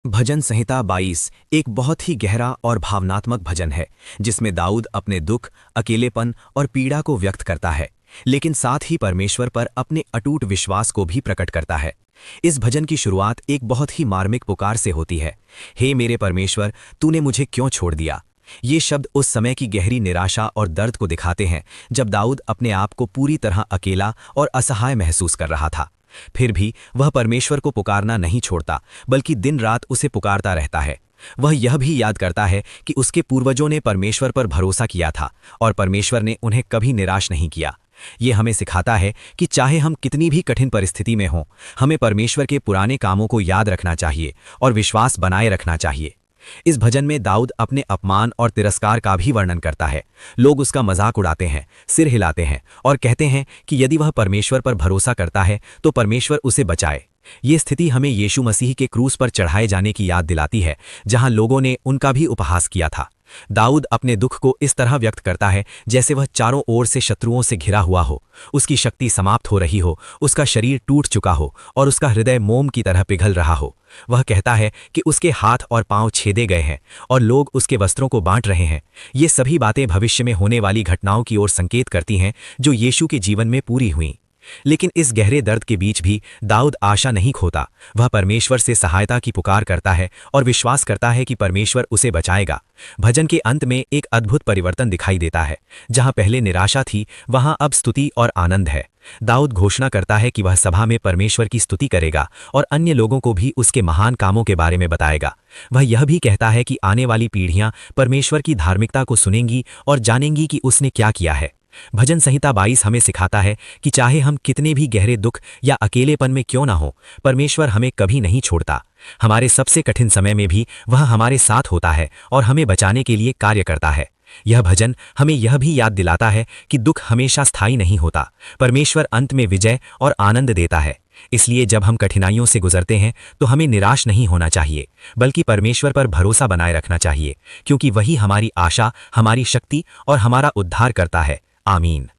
भजन संहिता 22 एक बहुत ही गहरा और भावनात्मक भजन है जिसमें दाऊद अपने दुख, अकेलेपन और पीड़ा को व्यक्त करता है, लेकिन साथ ही परमेश्वर पर अपने अटूट विश्वास को भी प्रकट करता है। इस भजन की शुरुआत एक बहुत ही मार्मिक पुकार से होती है। हे मेरे परमेश्वर, तूने मुझे क्यों छोड़ दिया। ये शब्द उस समय की गहरी निराशा और दर्द को दिखाते हैं जब दाऊद अपने आप को पूरी तरह अकेला और असहाय महसूस कर रहा था। फिर भी वह परमेश्वर को पुकारना नहीं छोड़ता, बल्कि दिन रात उसे पुकारता रहता है। वह यह भी याद करता है कि उसके पूर्वजों ने परमेश्वर पर भरोसा किया था और परमेश्वर ने उन्हें कभी निराश नहीं किया। ये हमें सिखाता है कि चाहे हम कितनी भी कठिन परिस्थिति में हों, हमें परमेश्वर के पुराने कामों को याद रखना चाहिए और विश्वास बनाए रखना चाहिए। इस भजन में दाऊद अपने अपमान और तिरस्कार का भी वर्णन करता है। लोग उसका मजाक उड़ाते हैं, सिर हिलाते हैं और कहते हैं कि यदि वह परमेश्वर पर भरोसा करता है तो परमेश्वर उसे बचाए। ये स्थिति हमें यीशु मसीह के क्रूस पर चढ़ाए जाने की याद दिलाती है, जहां लोगों ने उनका भी उपहास किया था। दाऊद अपने दुख को इस तरह व्यक्त करता है जैसे वह चारों ओर से शत्रुओं से घिरा हुआ हो, उसकी शक्ति समाप्त हो रही हो, उसका शरीर टूट चुका हो और उसका हृदय मोम की तरह पिघल रहा हो। वह कहता है कि उसके हाथ और पांव छेदे गए हैं और लोग उसके वस्त्रों को बांट रहे हैं। ये सभी बातें भविष्य में होने वाली घटनाओं की ओर संकेत करती हैं जो यीशु के जीवन में पूरी हुईं। लेकिन इस गहरे दर्द के बीच भी दाऊद आशा नहीं खोता। वह परमेश्वर से सहायता की पुकार करता है और विश्वास करता है कि परमेश्वर उसे बचाएगा। भजन के अंत में एक अद्भुत परिवर्तन दिखाई देता है। जहां पहले निराशा थी, वहां अब स्तुति और आनंद है। दाऊद घोषणा करता है कि वह सभा में परमेश्वर की स्तुति करेगा और अन्य लोगों को भी उसके महान कामों के बारे में बताएगा। वह यह भी कहता है कि आने वाली पीढ़ियां परमेश्वर की धार्मिकता को सुनेंगी और जानेंगी कि उसने क्या किया है। भजन संहिता 22 हमें सिखाता है कि चाहे हम कितने भी गहरे दुख या अकेलेपन में क्यों ना हो, परमेश्वर हमें कभी नहीं छोड़ता। हमारे सबसे कठिन समय में भी वह हमारे साथ होता है और हमें बचाने के लिए कार्य करता है। यह भजन हमें यह भी याद दिलाता है कि दुख हमेशा स्थायी नहीं होता। परमेश्वर अंत में विजय और आनंद देता है। इसलिए जब हम कठिनाइयों से गुजरते हैं तो हमें निराश नहीं होना चाहिए, बल्कि परमेश्वर पर भरोसा बनाए रखना चाहिए, क्योंकि वही हमारी आशा, हमारी शक्ति और हमारा उद्धार करता है। आमीन।